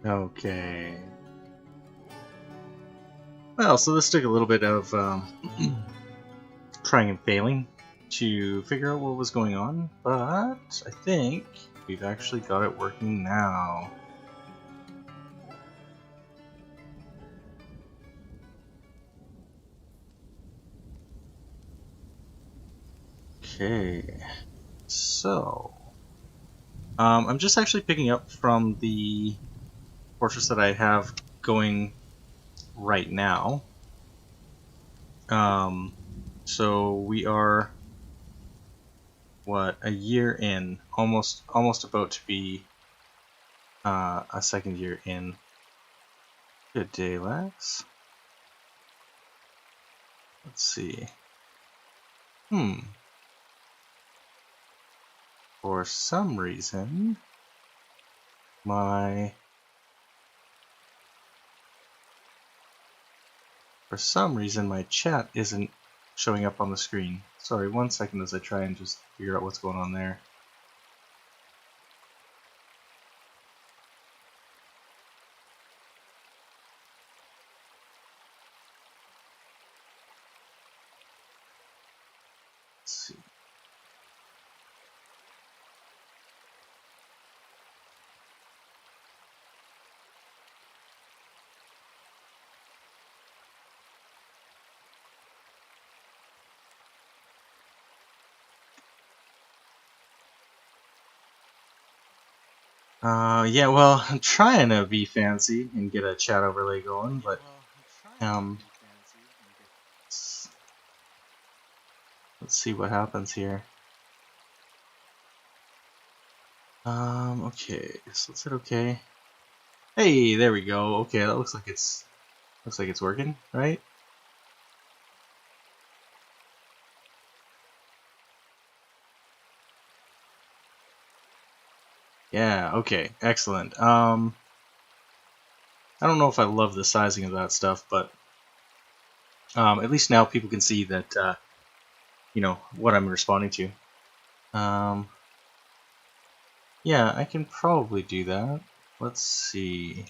Okay. Well, so this took a little bit of trying and failing to figure out what was going on, but I think we've actually got it working now. Okay, so I'm just actually picking up from the fortress that I have going right now. So we are what, a year in, almost about to be a second year in. Good day, Lex. Let's see. For some reason, my chat isn't showing up on the screen. Sorry, 1 second as I try and just figure out what's going on there. Let's see. Yeah, well, I'm trying to be fancy and get a chat overlay going, but let's see what happens here. Okay, so let's hit okay. Hey, there we go. Okay, that looks like it's working, right? Yeah, okay, excellent. I don't know if I love the sizing of that stuff, but at least now people can see that, you know, what I'm responding to. Yeah, I can probably do that. Let's see.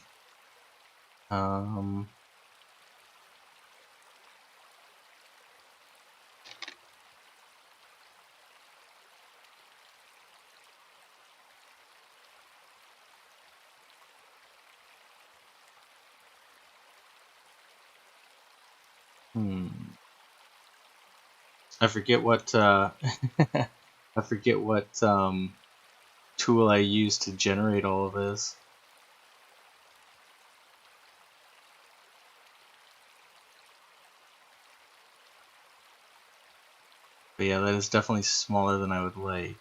I forget what I forget what tool I use to generate all of this. But yeah, that is definitely smaller than I would like.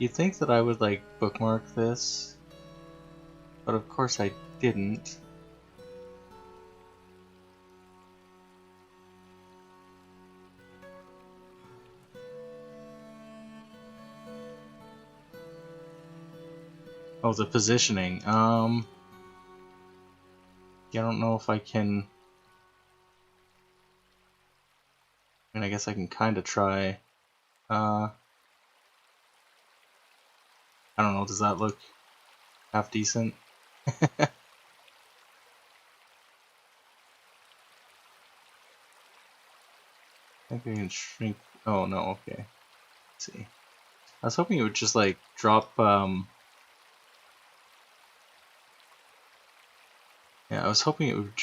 You'd think that I would like bookmark this, but of course I didn't. Oh, the positioning. Yeah, I don't know if I can. I mean, I guess I can kind of try. I don't know. Does that look half decent? I think I can shrink. Oh no. Okay. Let's see. I was hoping it would just like drop. Yeah, I was hoping it would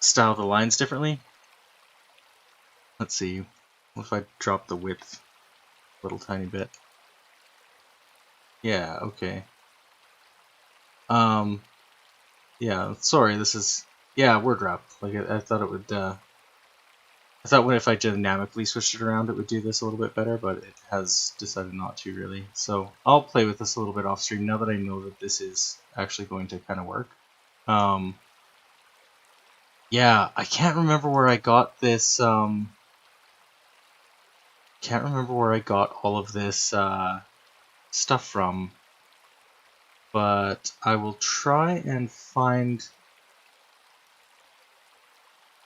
style the lines differently. Let's see. What if I drop the width a little tiny bit? Yeah, okay. Yeah, sorry, this is... Yeah, word wrap. Like, I thought it would, I thought if I dynamically switched it around, it would do this a little bit better, but it has decided not to, really. So, I'll play with this a little bit off stream, now that I know that this is actually going to kind of work. Yeah, I can't remember where I got this, can't remember where I got all of this, stuff from, but I will try and find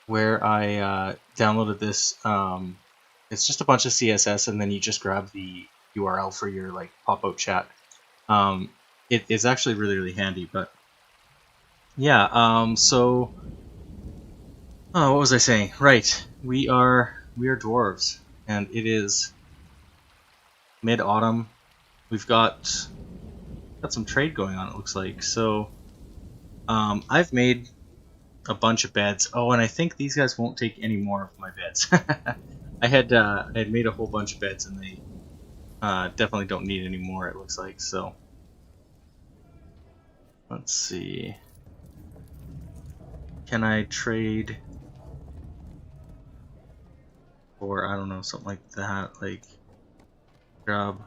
where I downloaded this. It's just a bunch of CSS, and then you just grab the URL for your like pop-out chat. It is actually really, really handy. But yeah, so what was I saying? Right, we are dwarves, and it is mid-autumn. We've got some trade going on. It looks like so. I've made a bunch of beds. Oh, and I think these guys won't take any more of my beds. I had made a whole bunch of beds, and they definitely don't need any more, it looks like. So let's see. Can I trade for, I don't know, something like that, like grab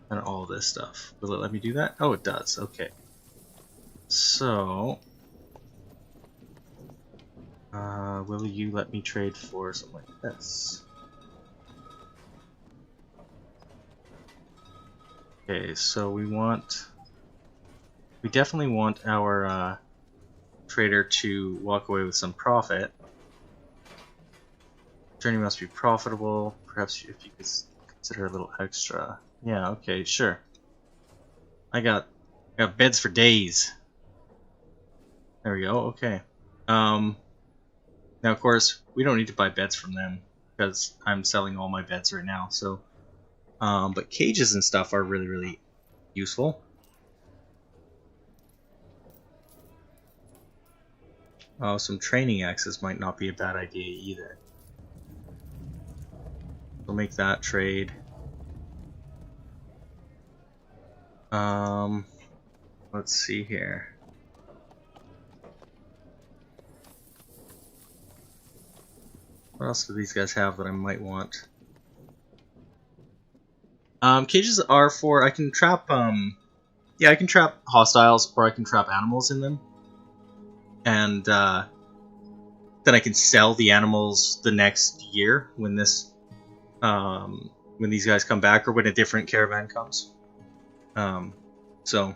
and all this stuff? Will it let me do that? Oh, it does. Okay. So will you let me trade for something like this? Okay, so we definitely want our trader to walk away with some profit. Journey must be profitable. Perhaps if you could consider a little extra. Yeah, okay, sure. I got beds for days. There we go. Okay. Now, of course, we don't need to buy beds from them because I'm selling all my beds right now. So, but cages and stuff are really, really useful. Oh, some training axes might not be a bad idea either. We'll make that trade. Let's see here. What else do these guys have that I might want? Cages are for, I can trap, yeah, I can trap hostiles, or I can trap animals in them. And, then I can sell the animals the next year when this, when these guys come back, or when a different caravan comes. So, a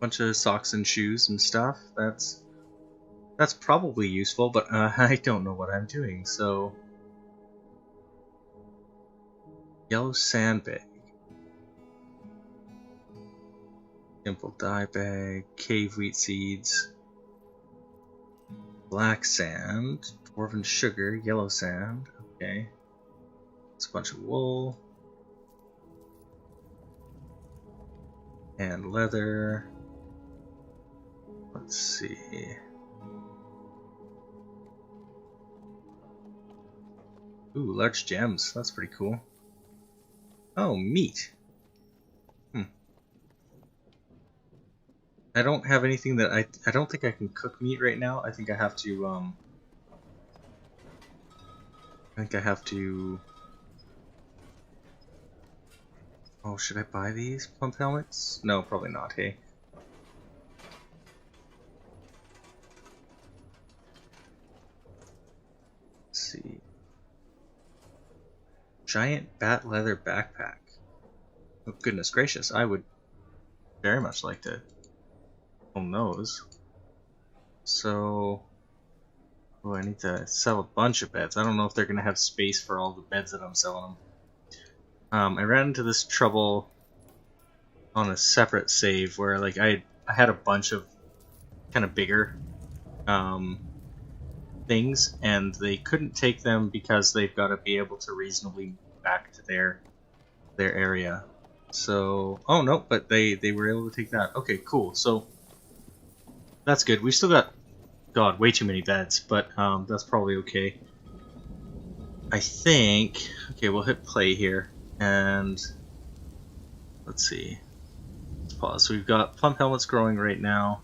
bunch of socks and shoes and stuff, that's probably useful, but I don't know what I'm doing, so... Yellow sandbag. Simple dye bag, cave wheat seeds, black sand, dwarven sugar, yellow sand, okay. It's a bunch of wool. And leather. Let's see. Ooh, large gems. That's pretty cool. Oh, meat. I don't have anything that I don't think I can cook meat right now. I think I have to oh, should I buy these pump helmets? No, probably not, hey. Let's see. Giant bat leather backpack. Oh, goodness gracious, I would very much like to own those. So, oh, I need to sell a bunch of beds. I don't know if they're going to have space for all the beds that I'm selling them. I ran into this trouble on a separate save where, like, I had a bunch of kind of bigger things, and they couldn't take them because they've got to be able to reasonably move back to their area. So, oh no, but they were able to take that. Okay, cool. So that's good. We still got, God, way too many beds, but that's probably okay. I think. Okay, we'll hit play here, and let's see. Let's pause. So we've got plump helmets growing right now.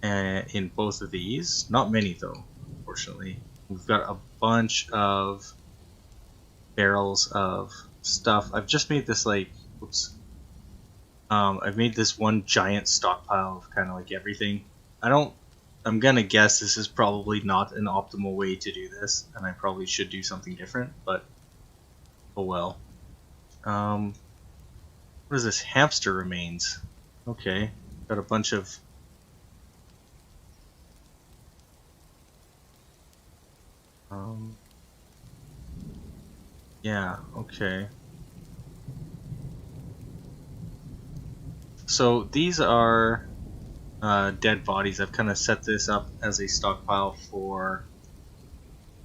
in both of these. Not many though, unfortunately. We've got a bunch of barrels of stuff. I've just made this like, oops. I've made this one giant stockpile of kind of like everything. I'm gonna guess this is probably not an optimal way to do this, and I probably should do something different, but oh well. What is this? Hamster remains. Okay, got a bunch of... yeah, okay. So these are dead bodies. I've kind of set this up as a stockpile for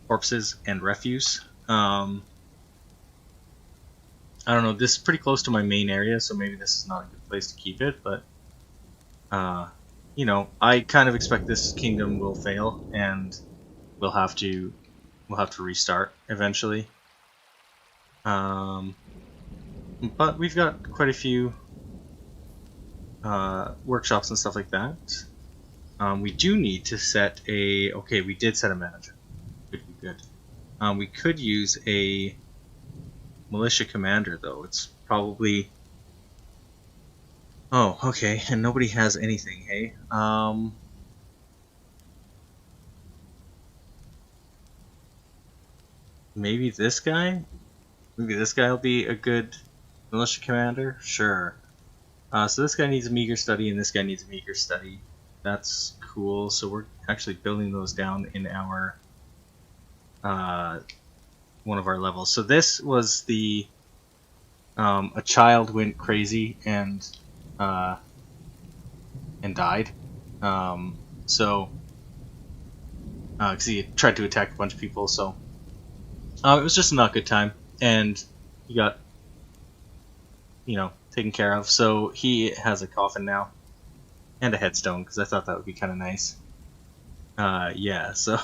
corpses and refuse. I don't know, this is pretty close to my main area, so maybe this is not a good place to keep it, but you know, I kind of expect this kingdom will fail and we'll have to restart eventually. But we've got quite a few workshops and stuff like that. We do need to set a... okay, we did set a manager. Good. We could use a militia commander, though. It's probably... oh, okay, and nobody has anything, hey? Maybe this guy? Maybe this guy will be a good militia commander? Sure. So this guy needs a meager study, and this guy needs a meager study. That's cool. So we're actually building those down in our one of our levels. So this was the a child went crazy and died. So because he tried to attack a bunch of people. So it was just not a good time, and he got, you know, taken care of. So he has a coffin now and a headstone, because I thought that would be kind of nice. Yeah, so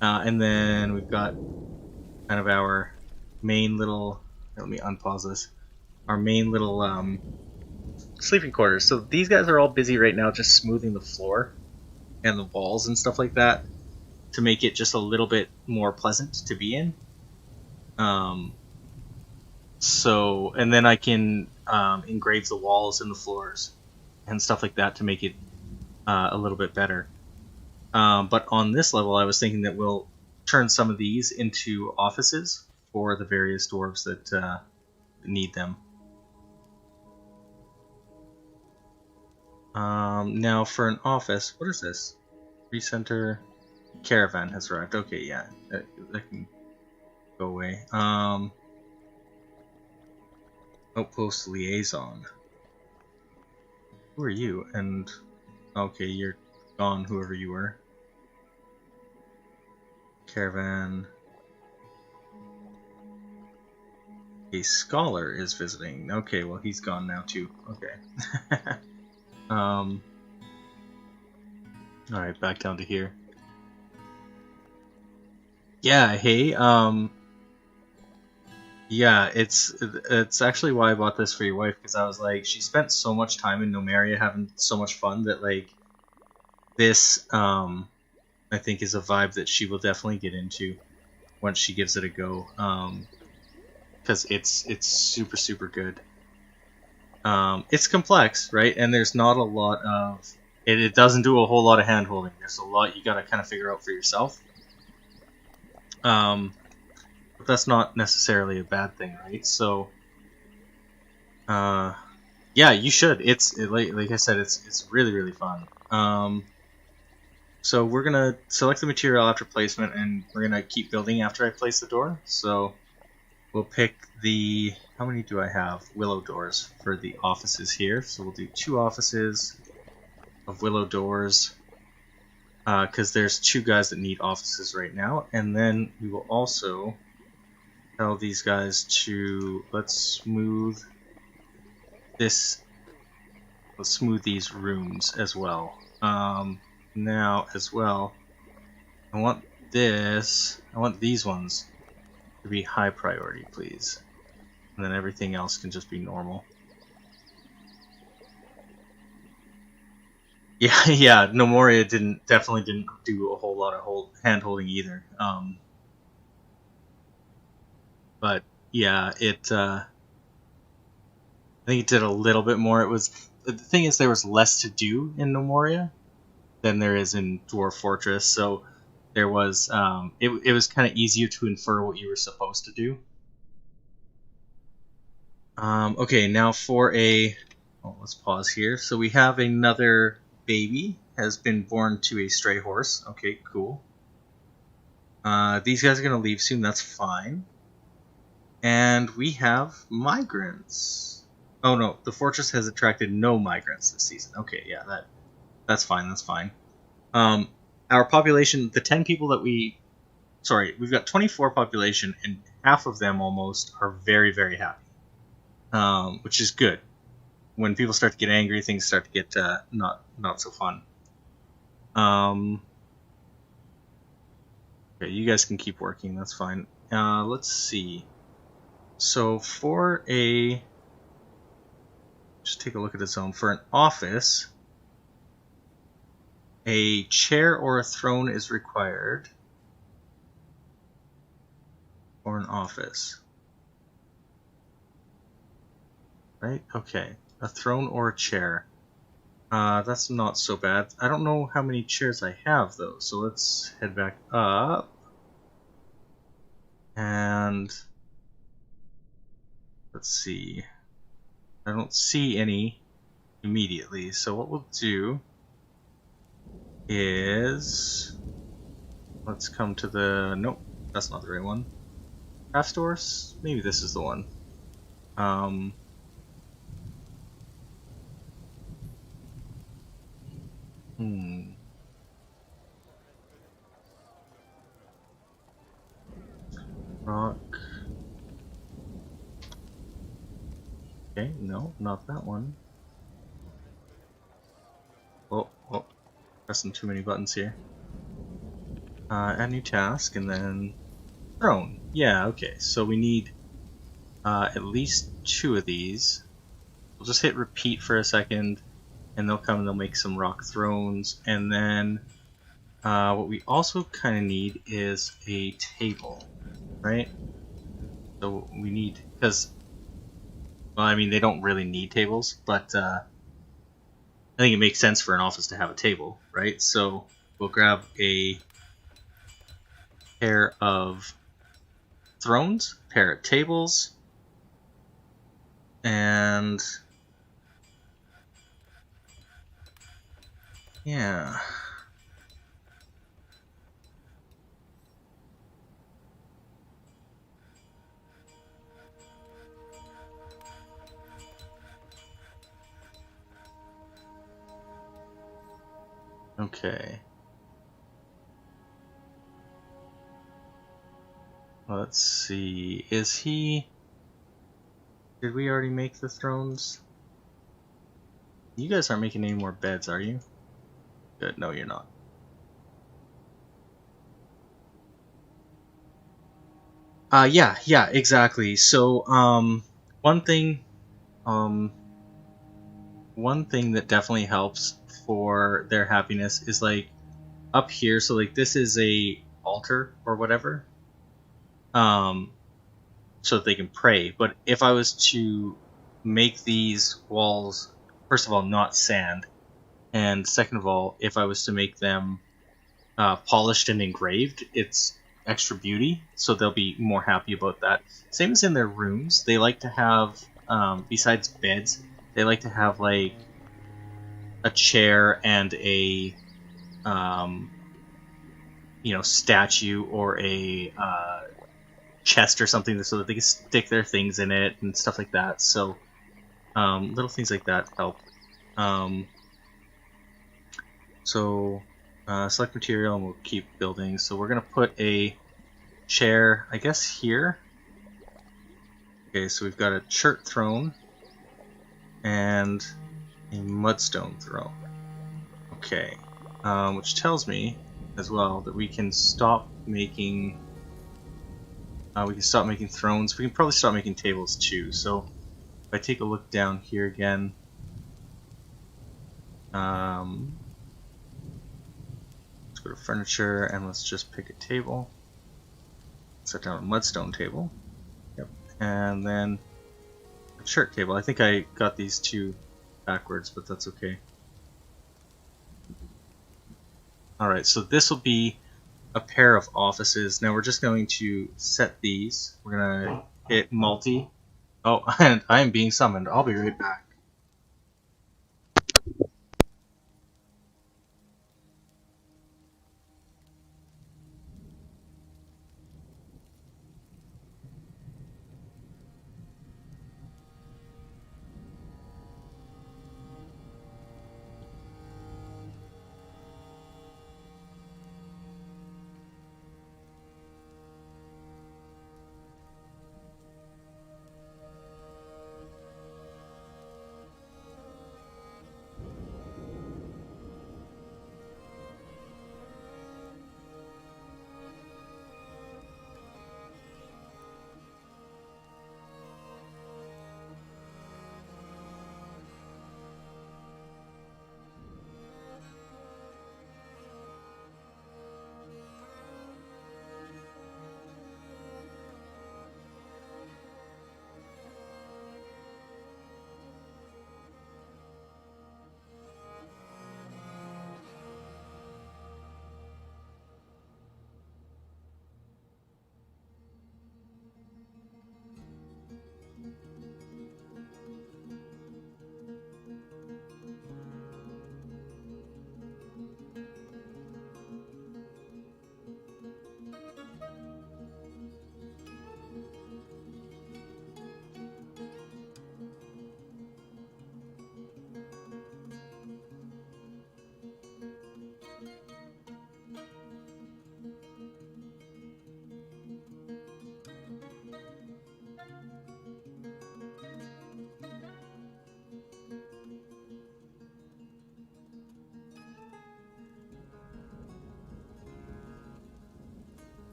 and then we've got kind of our main little... let me unpause this. Our main little sleeping quarters. So these guys are all busy right now just smoothing the floor and the walls and stuff like that to make it just a little bit more pleasant to be in. So, and then I can engrave the walls and the floors and stuff like that to make it a little bit better. But on this level, I was thinking that we'll turn some of these into offices for the various dwarves that need them. Now for an office, what is this? Recenter caravan has arrived. Okay, yeah, that can go away. Outpost liaison. Who are you? And okay, you're gone, whoever you were. Caravan. A scholar is visiting. Okay, well he's gone now too. Okay. Alright, back down to here. Yeah, hey, yeah, it's actually why I bought this for your wife, because I was like, she spent so much time in Nomeria having so much fun that, like, this, I think is a vibe that she will definitely get into once she gives it a go, because it's super, super good. It's complex, right, and there's not a lot of... it doesn't do a whole lot of hand-holding. There's a lot you gotta kind of figure out for yourself. But that's not necessarily a bad thing, right? So, yeah, you should. Like I said, it's really, really fun. So we're gonna select the material after placement, and we're gonna keep building after I place the door. So we'll pick the... how many do I have? Willow doors for the offices here. So we'll do 2 offices of willow doors, because there's 2 guys that need offices right now, and then we will also tell these guys to... let's smooth this. Let's smooth these rooms as well. Now as well, I want these ones to be high priority, please, and then everything else can just be normal. Yeah, yeah. Nomoria definitely didn't do a whole lot of hand holding either. But yeah, I think it did a little bit more. It was the thing is there was less to do in Nomoria than there is in Dwarf Fortress, so there was it was kind of easier to infer what you were supposed to do. Okay, now for a let's pause here. So we have another baby has been born to a stray horse. Okay, cool. These guys are gonna leave soon. That's fine. And we have migrants. Oh no, the fortress has attracted no migrants this season. Okay, yeah, that's fine. That's fine. Our population, the 10 people that we've got 24 population, and half of them almost are very, very happy, which is good. When people start to get angry, things start to get not so fun. Okay, you guys can keep working. That's fine. Let's see. So for just take a look at its own. For an office, a chair or a throne is required for an office. Right? Okay. A throne or a chair. That's not so bad. I don't know how many chairs I have, though, so let's head back up. And let's see. I don't see any immediately, so what we'll do is let's come to the nope, that's not the right one. Craft stores? Maybe this is the one. Rock. Okay, no, not that one. Oh, pressing too many buttons here. Add new task, and then throne. Yeah, okay, so we need at least 2 of these. We'll just hit repeat for a second, and they'll come and they'll make some rock thrones, and then what we also kind of need is a table, right? So we need, because, well, I mean, they don't really need tables, but I think it makes sense for an office to have a table, right? So we'll grab a pair of thrones, pair of tables, and yeah. Okay. Let's see. Is he... Did we already make the thrones? You guys aren't making any more beds, are you? Good. No, you're not. Yeah, exactly. So, one thing that definitely helps for their happiness is like up here. So like this is a altar or whatever, so that they can pray. But if I was to make these walls, first of all, not sand, and second of all, if I was to make them polished and engraved, it's extra beauty, so they'll be more happy about that. Same as in their rooms, they like to have, besides beds, they like to have like a chair and a, statue or a chest or something, so that they can stick their things in it and stuff like that. So little things like that help. Select material and we'll keep building. So we're gonna put a chair, I guess, here. Okay, so we've got a chert throne and a mudstone throne. Okay, which tells me as well that we can stop making thrones. We can probably stop making tables too. So if I take a look down here again, Let's go to furniture and let's just pick a table. Set down a mudstone table. Yep. And then a shirt table. I think I got these two backwards, but that's okay. Alright, so this will be a pair of offices. Now we're just going to set these. We're going to hit multi. Oh, and I am being summoned. I'll be right back.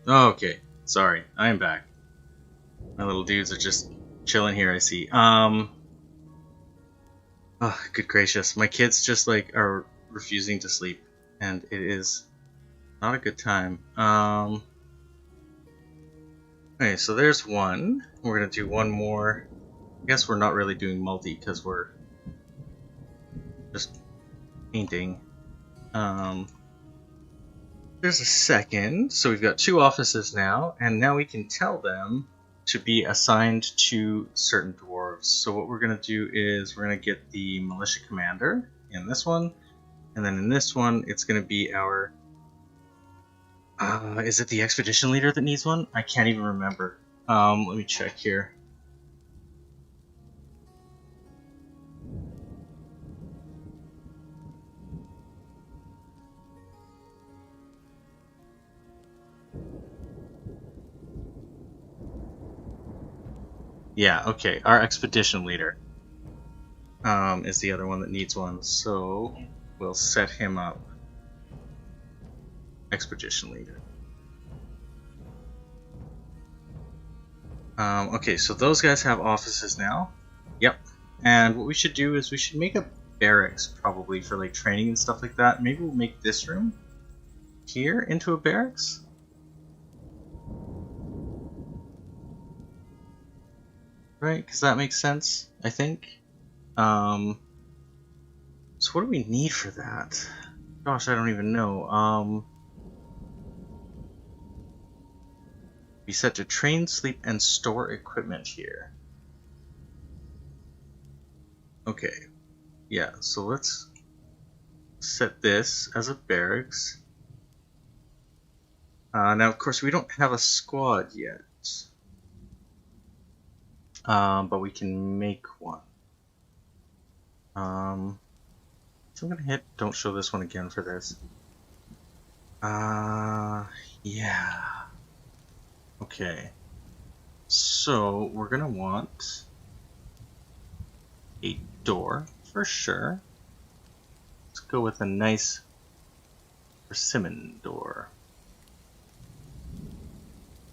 Okay, sorry, I am back. My little dudes are just chilling here, I see. Oh, good gracious. My kids just, like, are refusing to sleep, and it is not a good time. Okay, so there's one. We're gonna do one more. I guess we're not really doing multi, because we're just painting. There's a second, so we've got two offices now, and now we can tell them to be assigned to certain dwarves. So what we're going to do is we're going to get the militia commander in this one, and then in this one it's going to be our... is it the expedition leader that needs one? I can't even remember. Let me check here. Yeah, okay, our expedition leader is the other one that needs one, so we'll set him up. Expedition leader. Okay, so those guys have offices now. Yep. And what we should do is we should make a barracks, probably, for like training and stuff like that. Maybe we'll make this room here into a barracks. Right, because that makes sense, I think. So what do we need for that? Gosh, I don't even know. We set to train, sleep, and store equipment here. Okay, yeah, so let's set this as a barracks. Now, of course, we don't have a squad yet, but we can make one. So I'm gonna hit don't show this one again for this. Yeah. Okay. So we're gonna want a door for sure. Let's go with a nice persimmon door.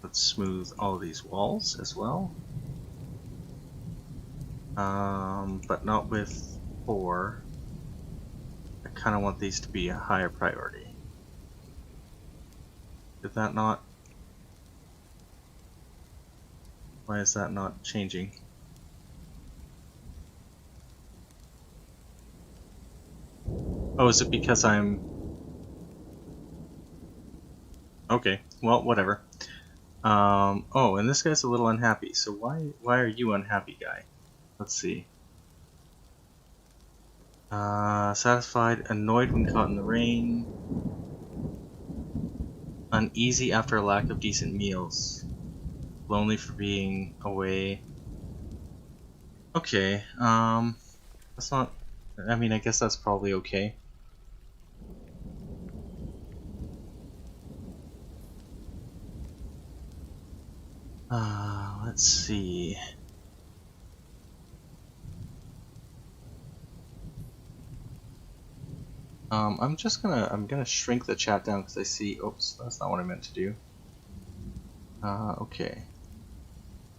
Let's smooth all of these walls as well. But not with 4. I kind of want these to be a higher priority. Did that not? Why is that not changing? Oh, is it because I'm... Okay, well, whatever. Oh, and this guy's a little unhappy, so why are you unhappy, guy? Let's see. Satisfied, annoyed when caught in the rain, uneasy after a lack of decent meals, lonely for being away. Okay, that's not... I mean, I guess that's probably okay. Let's see. I'm gonna shrink the chat down because I see, oops, that's not what I meant to do. Okay.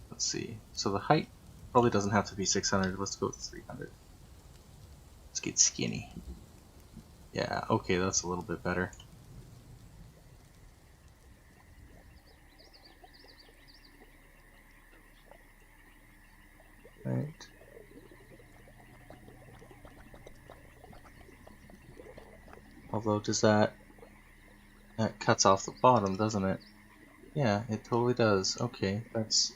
Let's see. So the height probably doesn't have to be 600. Let's go with 300. Let's get skinny. Yeah, okay, that's a little bit better. Right. Although, does that cuts off the bottom, doesn't it? Yeah, it totally does. Okay, that's...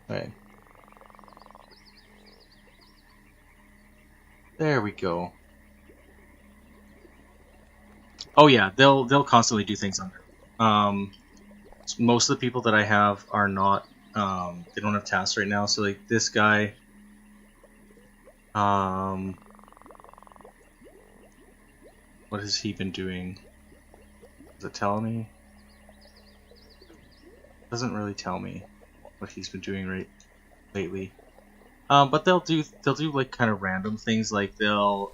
Okay. There we go. Oh yeah, they'll constantly do things under. Most of the people that I have are not, they don't have tasks right now, so like this guy, what has he been doing? Does it tell me? It doesn't really tell me what he's been doing lately. But they'll do like kind of random things, like they'll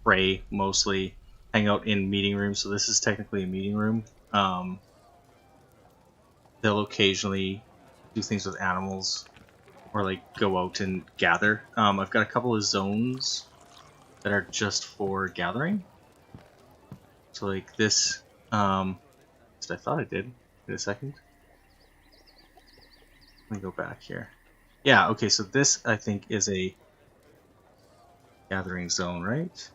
pray mostly, hang out in meeting rooms. So this is technically a meeting room. They'll occasionally do things with animals, or like go out and gather. I've got a couple of zones that are just for gathering. So like this, I thought I did. Wait a second. Let me go back here. Yeah, okay, so this I think is a gathering zone, right?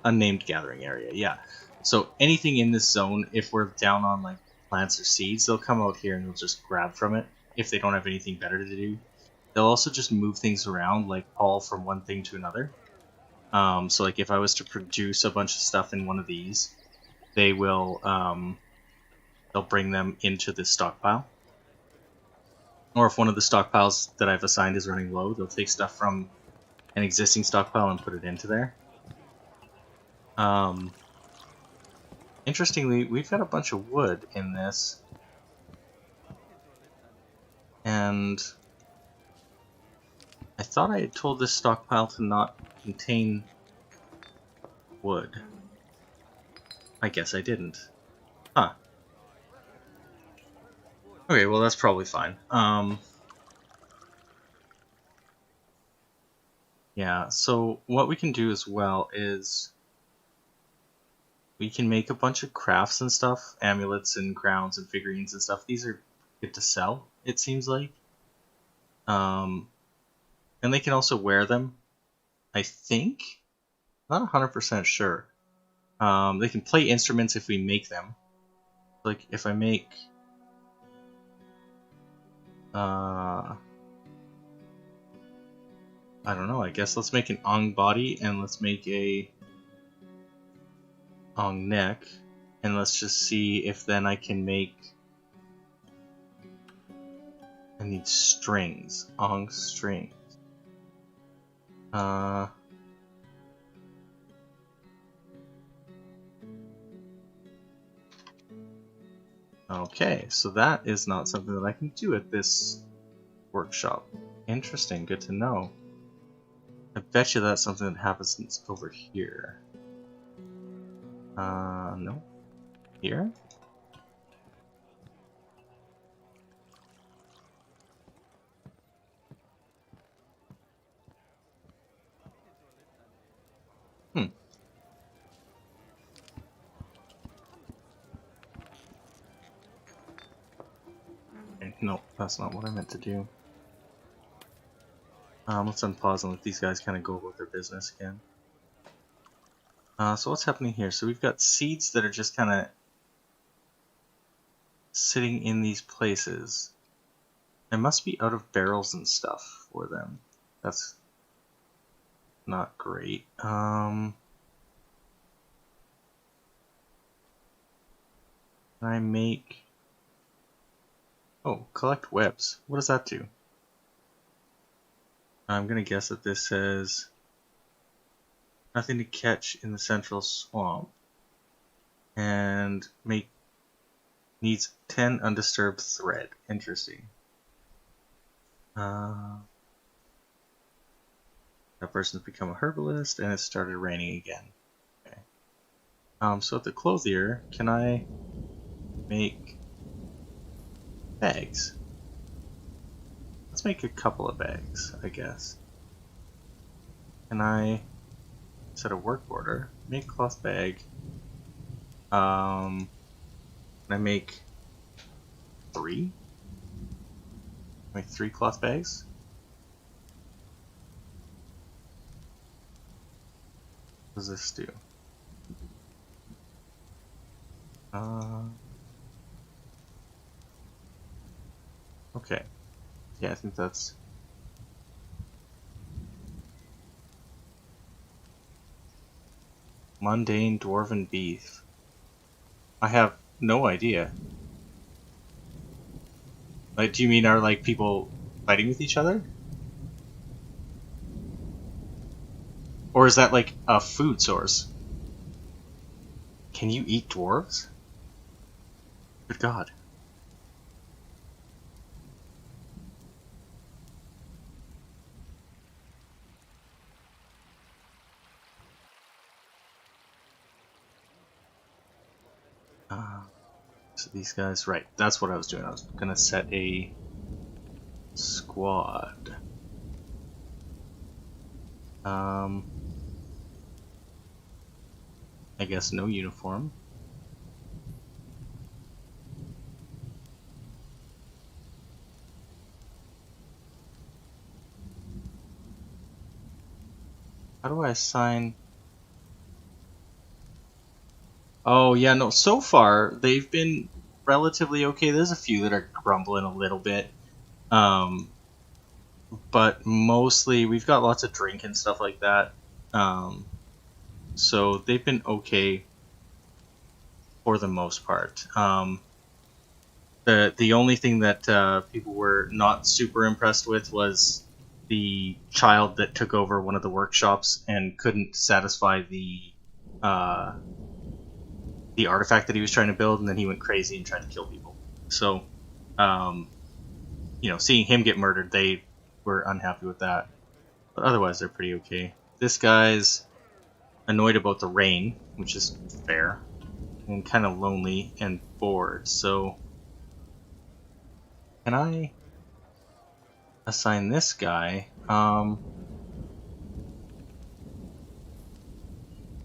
Unnamed gathering area, yeah. So anything in this zone, if we're down on like plants or seeds, they'll come out here and they'll just grab from it if they don't have anything better to do. They'll also just move things around, like haul from one thing to another. So like if I was to produce a bunch of stuff in one of these, they will they'll bring them into this stockpile. Or if one of the stockpiles that I've assigned is running low, they'll take stuff from an existing stockpile and put it into there. Interestingly, we've got a bunch of wood in this, and I thought I had told this stockpile to not contain wood. I guess I didn't. Huh. Okay, well that's probably fine. Yeah, so what we can do as well is we can make a bunch of crafts and stuff, amulets and crowns and figurines and stuff. These are good to sell, it seems like. And they can also wear them, I think. Not 100% sure. They can play instruments if we make them. Like if I make I don't know, I guess let's make an Ong body and let's make a Ong neck, and let's just see if then I can make, I need strings, Ong strings. Okay, so that is not something that I can do at this workshop. Interesting, good to know. I bet you that's something that happens over here. No. Here? Hmm. Okay, no, that's not what I meant to do. Let's unpause and let these guys kind of go about their business again. So what's happening here? So we've got seeds that are just kind of sitting in these places. I must be out of barrels and stuff for them. That's not great. Can I make... Oh, collect webs. What does that do? I'm gonna guess that this says nothing to catch in the central swamp, and make needs 10 undisturbed thread. Interesting. That person's become a herbalist, and it started raining again. Okay. So at the clothier, can I make bags? Let's make a couple of bags, I guess. Can I set a work order? Make cloth bag. Can I make 3? Make 3 cloth bags? What does this do? Okay. Yeah, I think that's... Mundane dwarven beef. I have no idea. Like, do you mean are like people fighting with each other? Or is that like a food source? Can you eat dwarves? Good God. So these guys, right, that's what I was doing. I was gonna set a squad. I guess no uniform. How do I assign? Oh yeah, no, so far they've been relatively okay. There's a few that are grumbling a little bit. But mostly we've got lots of drink and stuff like that. So they've been okay for the most part. The only thing that people were not super impressed with was the child that took over one of the workshops and couldn't satisfy the artifact that he was trying to build, and then he went crazy and tried to kill people. So, you know, seeing him get murdered, they were unhappy with that. But otherwise, they're pretty okay. This guy's annoyed about the rain, which is fair, and kind of lonely and bored. So, can I assign this guy?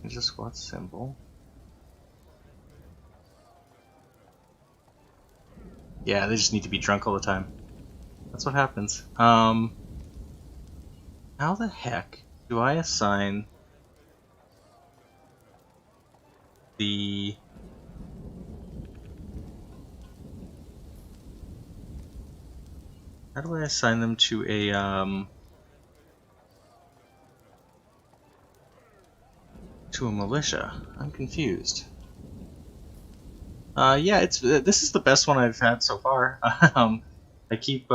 Is a squad symbol? Yeah, they just need to be drunk all the time. That's what happens. How the heck do I assign the... How do I assign them to a, militia? I'm confused. Yeah, this is the best one I've had so far. I keep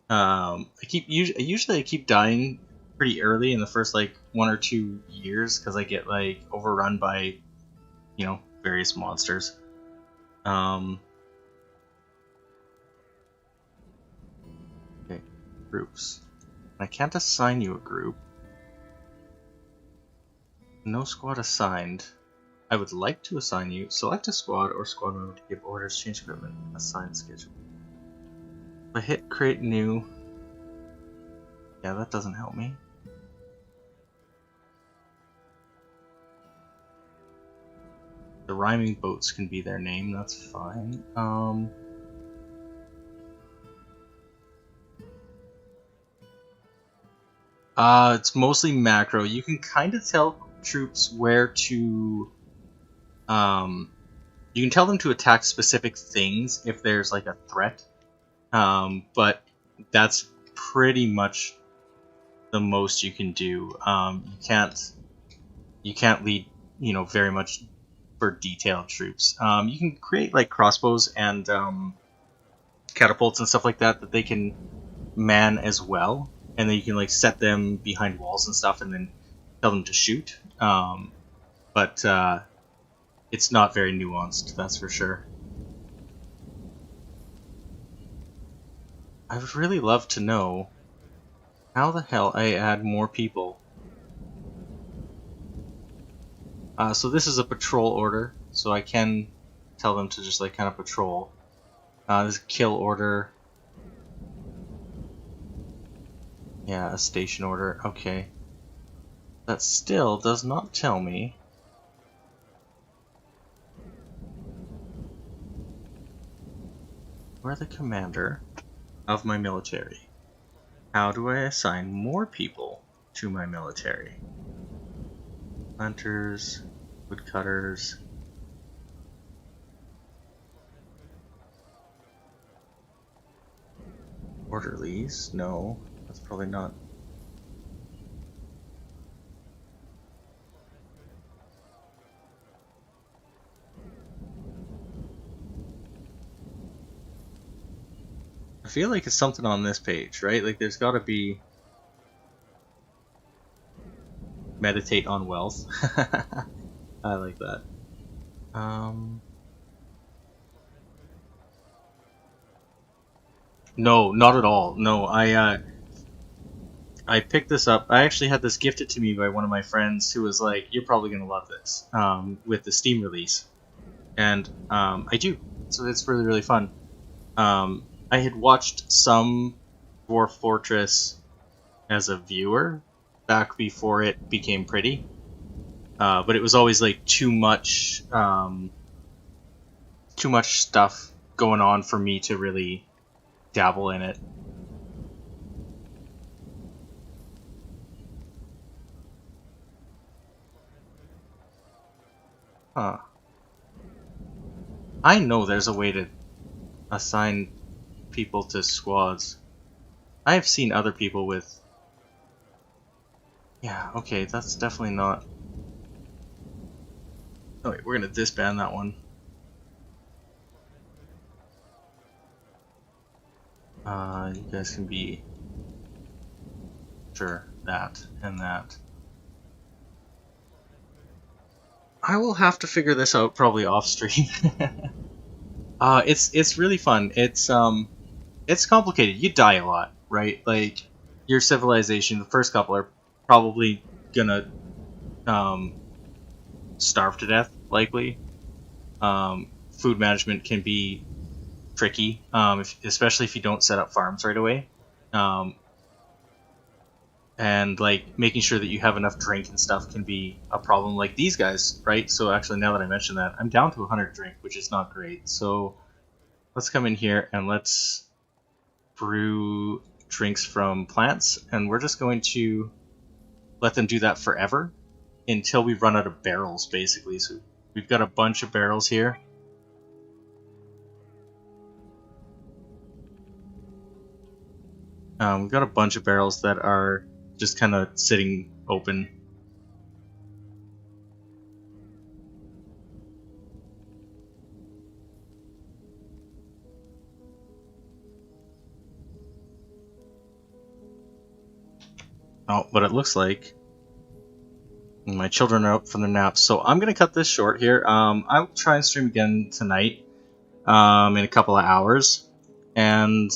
usually I keep dying pretty early in the first like 1 or 2 years because I get like overrun by, you know, various monsters. Okay, groups. I can't assign you a group. No squad assigned. I would like to assign you. Select a squad or squad member to give orders, change equipment, assign schedule. If I hit create new. Yeah, that doesn't help me. The rhyming boats can be their name, that's fine. It's mostly macro. You can kind of tell troops where to, you can tell them to attack specific things if there's like a threat, but that's pretty much the most you can do. You can't lead, you know, very much for detailed troops. You can create like crossbows and catapults and stuff like that they can man as well, and then you can like set them behind walls and stuff, and then tell them to shoot. But it's not very nuanced, that's for sure. I would really love to know how the hell I add more people. So this is a patrol order, so I can tell them to just like kind of patrol. This is a kill order. Yeah, a station order. Okay. That still does not tell me where the commander of my military. How do I assign more people to my military? Hunters, woodcutters. Orderlies? No, that's probably not. I feel like it's something on this page, right? Like there's gotta be meditate on wealth. I like that. No, not at all. No, I picked this up. I actually had this gifted to me by one of my friends who was like, "You're probably gonna love this," with the Steam release, and I do. So it's really really fun. I had watched some Dwarf Fortress as a viewer back before it became pretty, but it was always like too much stuff going on for me to really dabble in it. Huh. I know there's a way to assign people to squads. I have seen other people with... Yeah, okay, that's definitely not... Oh wait, we're gonna disband that one. You guys can be... Sure, that and that. I will have to figure this out probably off stream. It's really fun. It's complicated. You die a lot, right? Like your civilization, the first couple are probably gonna starve to death, likely. Food management can be tricky, especially if you don't set up farms right away. And like making sure that you have enough drink and stuff can be a problem. Like these guys, right? So actually, now that I mention that, I'm down to 100 drink, which is not great. So let's come in here and let's brew drinks from plants, and we're just going to let them do that forever until we run out of barrels, basically. So we've got a bunch of barrels here. We've got a bunch of barrels that are just kind of sitting open. Oh, but it looks like my children are up from their naps, so I'm gonna cut this short here. I'll try and stream again tonight, in a couple of hours, and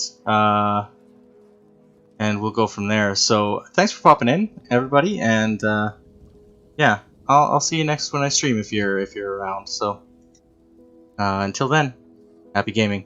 we'll go from there. So thanks for popping in, everybody, and yeah, I'll see you next when I stream if you're around. So until then, happy gaming.